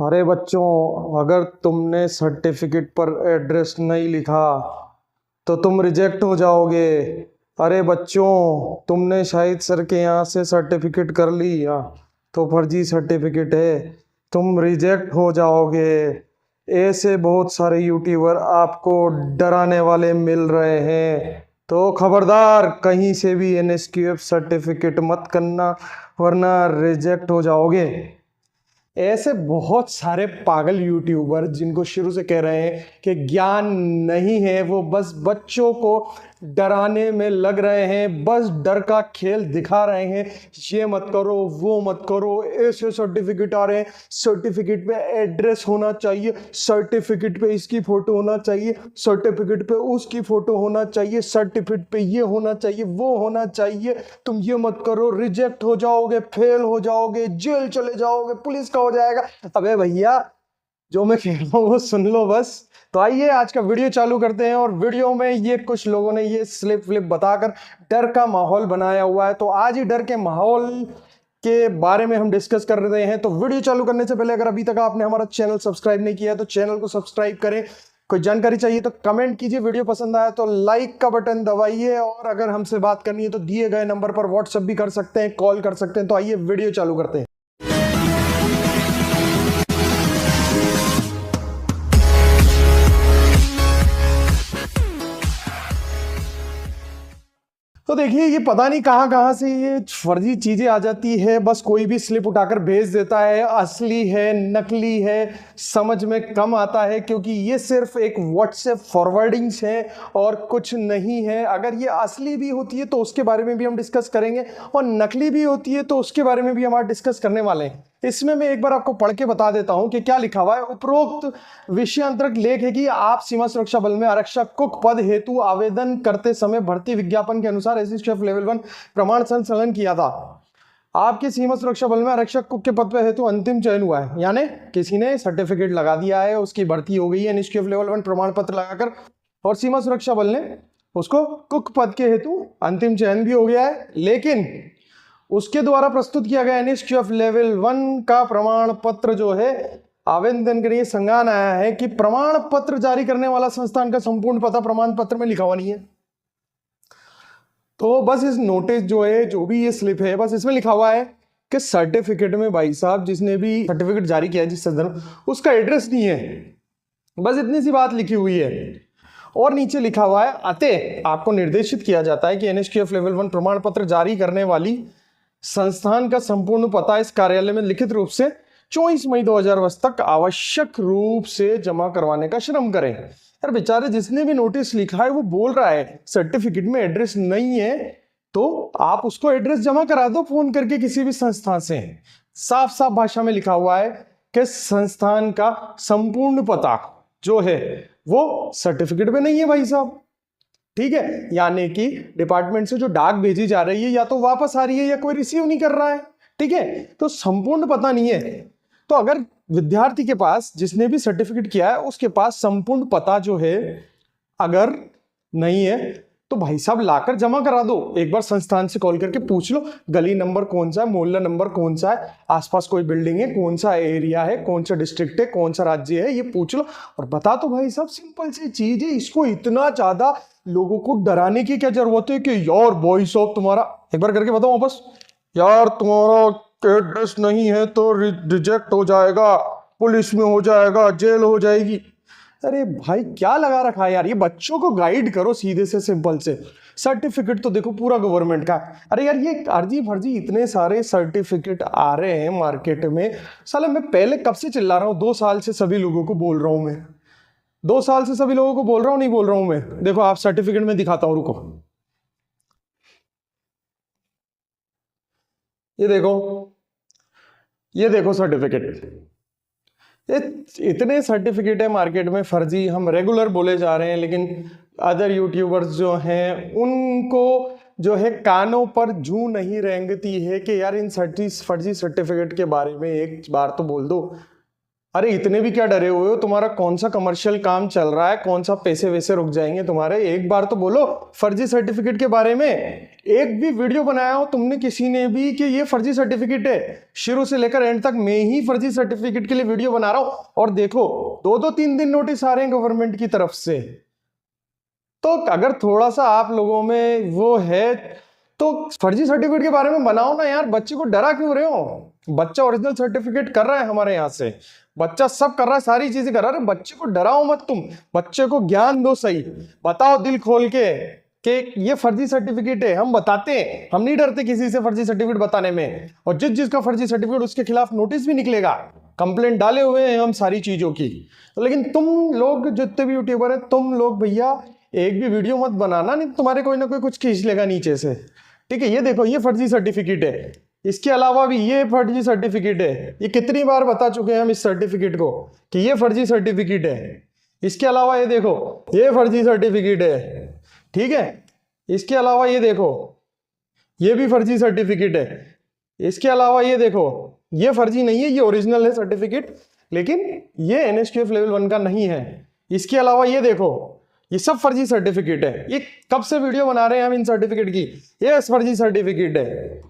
अरे बच्चों, अगर तुमने सर्टिफिकेट पर एड्रेस नहीं लिखा तो तुम रिजेक्ट हो जाओगे। अरे बच्चों, तुमने शाहिद सर के यहाँ से सर्टिफिकेट कर लिया तो फर्जी सर्टिफिकेट है, तुम रिजेक्ट हो जाओगे। ऐसे बहुत सारे यूट्यूबर आपको डराने वाले मिल रहे हैं, तो खबरदार कहीं से भी NSQF सर्टिफिकेट मत करना, वरना रिजेक्ट हो जाओगे। ऐसे बहुत सारे पागल यूट्यूबर जिनको शुरू से कह रहे हैं कि ज्ञान नहीं है, वो बस बच्चों को डराने में लग रहे हैं, बस डर का खेल दिखा रहे हैं। ये मत करो, वो मत करो, ऐसे सर्टिफिकेट आ रहे हैं, सर्टिफिकेट पे एड्रेस होना चाहिए, सर्टिफिकेट पे इसकी फोटो होना चाहिए, सर्टिफिकेट पे उसकी फोटो होना चाहिए, सर्टिफिकेट पे ये होना चाहिए, वो होना चाहिए। तुम ये मत करो, रिजेक्ट हो जाओगे, फेल हो जाओगे, जेल चले जाओगे, पुलिस का हो जाएगा। अबे भैया, जो मैं कह रहा हूँ वो सुन लो बस। तो आइए आज का वीडियो चालू करते हैं। और वीडियो में ये कुछ लोगों ने ये स्लिप फ्लिप बताकर डर का माहौल बनाया हुआ है, तो आज ही डर के माहौल के बारे में हम डिस्कस कर रहे हैं। तो वीडियो चालू करने से पहले अगर अभी तक आपने हमारा चैनल सब्सक्राइब नहीं किया तो चैनल को सब्सक्राइब करें। कोई जानकारी चाहिए तो कमेंट कीजिए, वीडियो पसंद आया तो लाइक का बटन दबाइए, और अगर हमसे बात करनी है तो दिए गए नंबर पर व्हाट्सएप भी कर सकते हैं, कॉल कर सकते हैं। तो आइए वीडियो चालू करते हैं। तो देखिए, ये पता नहीं कहां कहां से ये फर्जी चीजें आ जाती है। बस कोई भी स्लिप उठाकर भेज देता है, असली है नकली है समझ में कम आता है, क्योंकि ये सिर्फ एक व्हाट्सएप फॉरवर्डिंग्स है और कुछ नहीं है। अगर ये असली भी होती है तो उसके बारे में भी हम डिस्कस करेंगे, और नकली भी होती है तो उसके बारे में भी हम आज डिस्कस करने वाले हैं। इसमें मैं एक बार आपको पढ़ के बता देता हूं कि क्या लिखा हुआ है। उपरोक्त विषयांतर्गत लेख है कि आप सीमा सुरक्षा बल में आरक्षक कुक पद हेतु आवेदन करते समय भर्ती विज्ञापन के अनुसार एसएसकेएफ लेवल 1 प्रमाण संकलन किया था। आपके सीमा सुरक्षा बल में आरक्षक कुक के पद पर हेतु अंतिम चयन हुआ है, यानी किसी ने सर्टिफिकेट लगा दिया है, उसकी भर्ती हो गई है एसएसकेएफ लेवल 1 प्रमाण पत्र लगाकर, और सीमा सुरक्षा बल ने उसको कुक पद के हेतु अंतिम चयन भी हो गया है। लेकिन उसके द्वारा प्रस्तुत किया गया एसएसकेएफ लेवल 1 का प्रमाण पत्र जो है, आवेदन के लिए संज्ञान आया है कि प्रमाण पत्र जारी करने वाला संस्थान का संपूर्ण पता प्रमाण पत्र में लिखा हुआ नहीं है। तो बस इस नोटिस जो है, जो भी ये स्लिप है, बस इसमें लिखा हुआ है कि सर्टिफिकेट में भाई साहब जिसने भी सर्टिफिकेट जारी किया है जिस संदर्भ, उसका एड्रेस नहीं है। बस इतनी सी बात लिखी हुई है। और नीचे लिखा हुआ है, अतः आपको निर्देशित किया जाता है कि एनएसकेएफ लेवल 1 प्रमाण पत्र जारी करने वाली संस्थान का संपूर्ण पता इस कार्यालय में लिखित रूप से 24 मई 2022 तक आवश्यक रूप से जमा करवाने का श्रम करें। यार बेचारे, जिसने भी नोटिस लिखा है वो बोल रहा है सर्टिफिकेट में एड्रेस नहीं है, तो आप उसको एड्रेस जमा करा दो फोन करके किसी भी संस्थान से। साफ साफ भाषा में लिखा हुआ है कि संस्थान का संपूर्ण पता जो है वो सर्टिफिकेट में नहीं है भाई साहब। ठीक है, यानी कि डिपार्टमेंट से जो डाक भेजी जा रही है या तो वापस आ रही है या कोई रिसीव नहीं कर रहा है। ठीक है, तो संपूर्ण पता नहीं है। तो अगर विद्यार्थी के पास, जिसने भी सर्टिफिकेट किया है, उसके पास संपूर्ण पता जो है अगर नहीं है तो भाई साहब लाकर जमा करा दो। एक बार संस्थान से कॉल करके पूछ लो गली नंबर कौन सा है, मोहल्ला नंबर कौन सा है, आसपास कोई बिल्डिंग है, कौन सा एरिया है, कौन सा डिस्ट्रिक्ट है, कौन सा राज्य है, ये पूछ लो और बता दो भाई साहब। सिंपल सी चीज है। इसको इतना ज्यादा लोगों को डराने की क्या जरूरत है कि यार भाई साहब तुम्हारा, एक बार करके बताओ वापस, यार तुम्हारा एड्रेस नहीं है तो रिजेक्ट हो जाएगा, पुलिस में हो जाएगा, जेल हो जाएगी। अरे भाई क्या लगा रखा है यार, ये बच्चों को गाइड करो सीधे से, सिंपल से। सर्टिफिकेट तो देखो पूरा गवर्नमेंट का। अरे यार, ये अर्जी फर्जी इतने सारे सर्टिफिकेट आ रहे हैं मार्केट में। साला मैं पहले कब से चिल्ला रहा हूँ, 2 साल से सभी लोगों को बोल रहा हूँ मैं, 2 साल से सभी लोगों को बोल रहा हूँ, नहीं बोल रहा हूँ मैं। देखो आप सर्टिफिकेट में दिखाता हूँ, रुको। ये देखो सर्टिफिकेट। इतने सर्टिफिकेट है मार्केट में फर्जी, हम रेगुलर बोले जा रहे हैं, लेकिन अदर यूट्यूबर्स जो हैं उनको जो है कानों पर जूं नहीं रेंगती है कि यार इन फर्जी सर्टिफिकेट के बारे में एक बार तो बोल दो। अरे इतने भी क्या डरे हुए हो, तुम्हारा कौन सा कमर्शियल काम चल रहा है, कौन सा पैसे वैसे रुक जाएंगे तुम्हारे, एक बार तो बोलो फर्जी सर्टिफिकेट के बारे में। एक भी वीडियो बनाया हो तुमने किसी ने भी कि ये फर्जी सर्टिफिकेट है, शुरू से लेकर एंड तक मैं ही फर्जी सर्टिफिकेट के लिए वीडियो बना रहा हूं, और देखो 2-2 3 दिन नोटिस आ रहे हैं गवर्नमेंट की तरफ से। तो अगर थोड़ा सा आप लोगों में वो है तो फर्जी सर्टिफिकेट के बारे में बनाओ ना यार, बच्चे को डरा क्यों रहे हो? बच्चा ओरिजिनल सर्टिफिकेट कर रहा है हमारे यहाँ से, बच्चा सब कर रहा है, सारी चीजें कर रहा है, बच्चे को डराओ मत तुम, बच्चे को ज्ञान दो, सही बताओ दिल खोल के कि ये फर्जी सर्टिफिकेट है। हम बताते हैं, हम नहीं डरते किसी से फर्जी सर्टिफिकेट बताने में, और जिसका फर्जी सर्टिफिकेट उसके खिलाफ नोटिस भी निकलेगा, कंप्लेंट डाले हुए हैं हम सारी चीजों की। तो लेकिन तुम लोग जितने भी यूट्यूबर है, तुम लोग भैया एक भी वीडियो मत बनाना, नहीं तुम्हारे कोई ना कोई कुछ खींच लेगा नीचे से, ठीक है? ये देखो ये फर्जी सर्टिफिकेट है, इसके अलावा भी ये फर्जी सर्टिफिकेट है। ये कितनी बार बता चुके हैं हम इस सर्टिफिकेट को कि ये फर्जी सर्टिफिकेट है। इसके अलावा ये देखो ये फर्जी सर्टिफिकेट है, ठीक है? इसके अलावा ये देखो ये भी फर्जी सर्टिफिकेट है। इसके अलावा ये देखो ये फर्जी नहीं है, ये ओरिजिनल है सर्टिफिकेट, लेकिन ये NSQF लेवल 1 का नहीं है। इसके अलावा ये देखो ये सब फर्जी सर्टिफिकेट है। ये कब से वीडियो बना रहे हैं हम इन सर्टिफिकेट की, ये फर्जी सर्टिफिकेट है,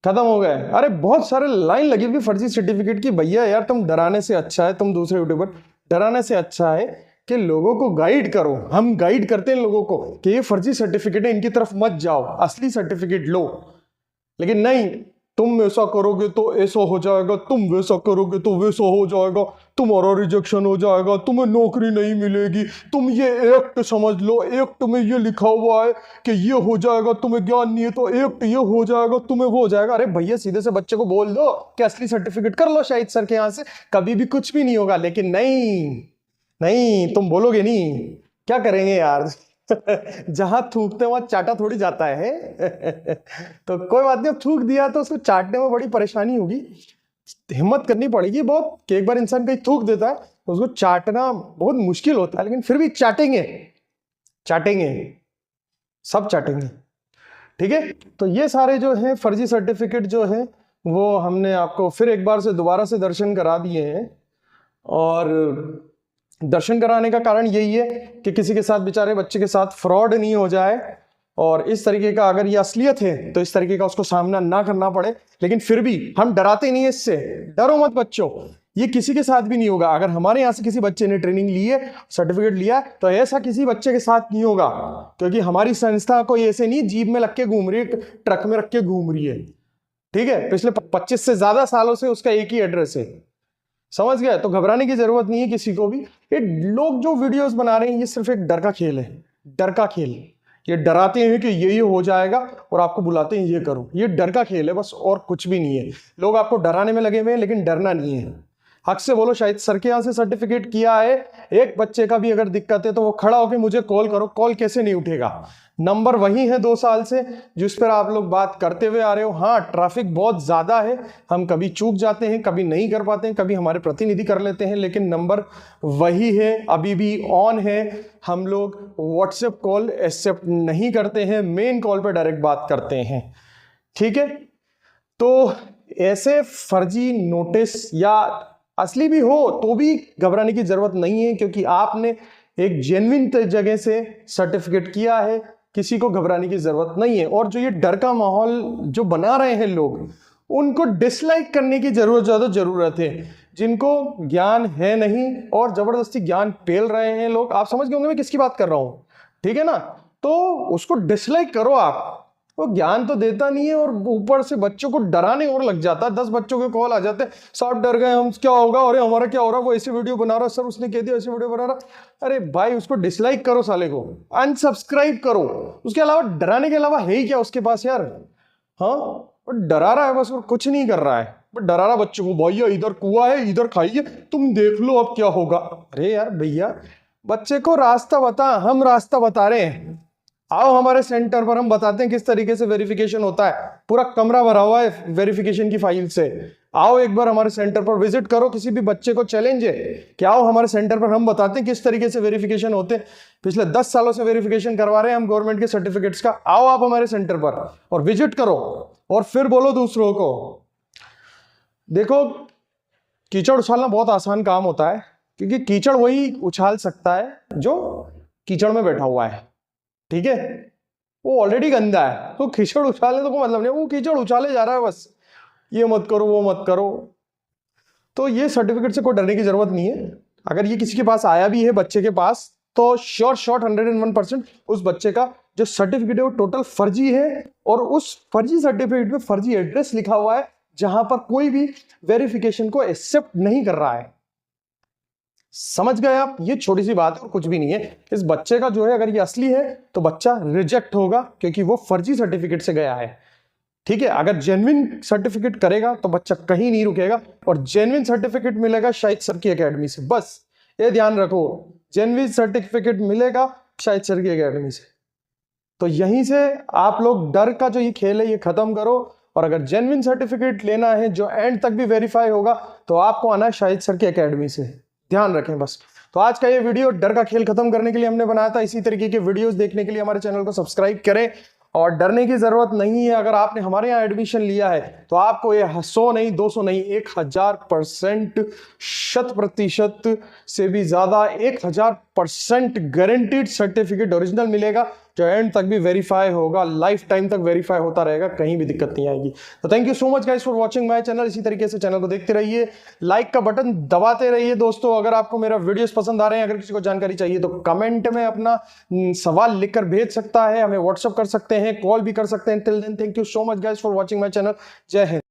खत्म हो गए। अरे बहुत सारे लाइन लगी हुई फर्जी सर्टिफिकेट की। भैया यार तुम डराने से अच्छा है, तुम दूसरे यूट्यूबर डराने से अच्छा है कि लोगों को गाइड करो। हम गाइड करते हैं लोगों को कि ये फर्जी सर्टिफिकेट है, इनकी तरफ मत जाओ, असली सर्टिफिकेट लो। लेकिन नहीं, तुम ऐसा करोगे तो ऐसा हो जाएगा, तुम वैसा करोगे तो वैसा हो जाएगा, तुम्हारा रिजेक्शन हो जाएगा, तुम्हें नौकरी नहीं मिलेगी, तुम ये एक्ट समझ लो, एक्ट में ये लिखा हुआ है कि ये हो जाएगा, तुम्हें ज्ञान नहीं है तो एक्ट ये हो जाएगा, तुम्हें वो हो जाएगा। अरे भैया सीधे से बच्चे को बोल दो कि असली सर्टिफिकेट कर लो शाहिद सर के यहाँ से, कभी भी कुछ भी नहीं होगा। लेकिन नहीं नहीं, तुम बोलोगे नहीं, क्या करेंगे यार? जहां थूकते वहां चाटा थोड़ी जाता है। तो कोई बात नहीं, अब थूक दिया तो उसको चाटने में बड़ी परेशानी होगी, हिम्मत करनी पड़ेगी बहुत कि एक बार इंसान कहीं थूक देता है तो उसको चाटना बहुत मुश्किल होता है, लेकिन फिर भी चाटेंगे, चाटेंगे, सब चाटेंगे, ठीक है? तो ये सारे जो है फर्जी सर्टिफिकेट जो है वो हमने आपको फिर एक बार से दोबारा से दर्शन करा दिए हैं। और दर्शन कराने का कारण यही है कि किसी के साथ, बेचारे बच्चे के साथ फ्रॉड नहीं हो जाए, और इस तरीके का अगर ये असलियत है तो इस तरीके का उसको सामना ना करना पड़े। लेकिन फिर भी हम डराते नहीं है इससे, डरो मत बच्चों, ये किसी के साथ भी नहीं होगा। अगर हमारे यहाँ से किसी बच्चे ने ट्रेनिंग ली है, सर्टिफिकेट लिया, तो ऐसा किसी बच्चे के साथ नहीं होगा, क्योंकि हमारी संस्था कोई ऐसे नहीं जीप में रख के घूम रही है, ट्रक में रख के घूम रही है, ठीक है? पिछले 25 से ज्यादा सालों से उसका एक ही एड्रेस है, समझ गए? तो घबराने की जरूरत नहीं है किसी को भी। ये लोग जो वीडियोस बना रहे हैं ये सिर्फ एक डर का खेल है, डर का खेल। ये डराते हैं कि ये हो जाएगा और आपको बुलाते हैं ये करो, ये डर का खेल है बस, और कुछ भी नहीं है। लोग आपको डराने में लगे हुए हैं, लेकिन डरना नहीं है। हक से बोलो, शायद सर के यहाँ से सर्टिफिकेट किया है, एक बच्चे का भी अगर दिक्कत है तो वो खड़ा होकर मुझे कॉल करो। कॉल कैसे नहीं उठेगा? नंबर वही है 2 साल से जिस पर आप लोग बात करते हुए आ रहे हो। हाँ, ट्रैफिक बहुत ज़्यादा है, हम कभी चूक जाते हैं, कभी नहीं कर पाते हैं, कभी हमारे प्रतिनिधि कर लेते हैं, लेकिन नंबर वही है, अभी भी ऑन है। हम लोग व्हाट्सएप कॉल एक्सेप्ट नहीं करते हैं, मेन कॉल पर डायरेक्ट बात करते हैं, ठीक है? तो ऐसे फर्जी नोटिस या असली भी हो तो भी घबराने की जरूरत नहीं है, क्योंकि आपने एक जेन्युइन जगह से सर्टिफिकेट किया है, किसी को घबराने की जरूरत नहीं है। और जो ये डर का माहौल जो बना रहे हैं लोग, उनको डिसलाइक करने की ज्यादा जरूरत है। जिनको ज्ञान है नहीं और जबरदस्ती ज्ञान पेल रहे हैं लोग, आप समझ गए होंगे मैं किसकी बात कर रहा हूं, ठीक है ना? तो उसको डिसलाइक करो आप, वो ज्ञान तो देता नहीं है और ऊपर से बच्चों को डराने और लग जाता है। 10 बच्चों के कॉल आ जाते हैं, सब डर गए, हम क्या होगा, अरे हमारा क्या हो रहा है, वो ऐसी वीडियो बना रहा, सर उसने कह दिया ऐसी वीडियो बना रहा। अरे भाई उसको डिसलाइक करो, साले को अनसब्सक्राइब करो। उसके अलावा डराने के अलावा है ही क्या उसके पास यार? हाँ, वो डरा रहा है बस और कुछ नहीं कर रहा है, वो डरा रहा बच्चों को, भैया इधर कुआं है, इधर खाइए, तुम देख लो अब क्या होगा। अरे यार भैया, बच्चे को रास्ता बता, हम रास्ता बता रहे हैं। आओ हमारे सेंटर पर, हम बताते हैं किस तरीके से वेरिफिकेशन होता है, पूरा कमरा भरा हुआ है वेरिफिकेशन की फाइल से। आओ एक बार हमारे सेंटर पर विजिट करो, किसी भी बच्चे को चैलेंज है कि आओ हमारे सेंटर पर, हम बताते हैं किस तरीके से वेरिफिकेशन होते हैं। पिछले 10 सालों से वेरिफिकेशन करवा रहे हैं हम गवर्नमेंट के सर्टिफिकेट्स का। आओ आप हमारे सेंटर पर और विजिट करो और फिर बोलो दूसरों को। देखो, कीचड़ उछालना बहुत आसान काम होता है, क्योंकि कीचड़ वही उछाल सकता है जो कीचड़ में बैठा हुआ है, ठीक है? वो ऑलरेडी गंदा है, तो कीचड़ उछालने तो कोई मतलब नहीं, वो कीचड़ उछाले जा रहा है बस, ये मत करो वो मत करो। तो ये सर्टिफिकेट से कोई डरने की जरूरत नहीं है। अगर ये किसी के पास आया भी है बच्चे के पास, तो श्योर 101% उस बच्चे का जो सर्टिफिकेट है वो टोटल फर्जी है, और उस फर्जी सर्टिफिकेट में फर्जी एड्रेस लिखा हुआ है, जहां पर कोई भी वेरिफिकेशन को एक्सेप्ट नहीं कर रहा है। समझ गए आप? ये छोटी सी बात है और कुछ भी नहीं है। इस बच्चे का जो है, अगर ये असली है तो बच्चा रिजेक्ट होगा, क्योंकि वो फर्जी सर्टिफिकेट से गया है। ठीक है, अगर जेन्युइन सर्टिफिकेट करेगा तो बच्चा कहीं नहीं रुकेगा, और जेन्युइन सर्टिफिकेट मिलेगा शाहिद सर की एकेडमी से। बस ये ध्यान रखो, जेन्युइन सर्टिफिकेट मिलेगा शाहिद सर की एकेडमी से। तो यहीं से आप लोग डर का जो ये खेल है ये खत्म करो, और अगर जेन्युइन सर्टिफिकेट लेना है जो एंड तक भी वेरीफाई होगा, तो आपको आना है शाहिद सर की एकेडमी से। ध्यान रखें बस। तो आज का ये वीडियो डर का खेल खत्म करने के लिए हमने बनाया था। इसी तरीके के वीडियोस देखने के लिए हमारे चैनल को सब्सक्राइब करें, और डरने की जरूरत नहीं है। अगर आपने हमारे यहाँ एडमिशन लिया है तो आपको ये 100 नहीं 200 नहीं 1000% 100% से भी ज्यादा 1000% गारंटीड सर्टिफिकेट ओरिजिनल मिलेगा, जो एंड तक भी वेरीफाई होगा, लाइफ टाइम तक वेरीफाई होता रहेगा, कहीं भी दिक्कत नहीं आएगी। तो thank you so much guys for watching my channel. इसी तरीके से चैनल को देखते रहिए, लाइक का बटन दबाते रहिए दोस्तों। अगर आपको मेरा वीडियोस पसंद आ रहे हैं, अगर किसी को जानकारी चाहिए, तो कमेंट में अपना सवाल लिखकर भेज सकता है, हमें व्हाट्सएप कर सकते हैं, कॉल भी कर सकते हैं। Till then thank you so much guys for watching my channel. जय हिंद।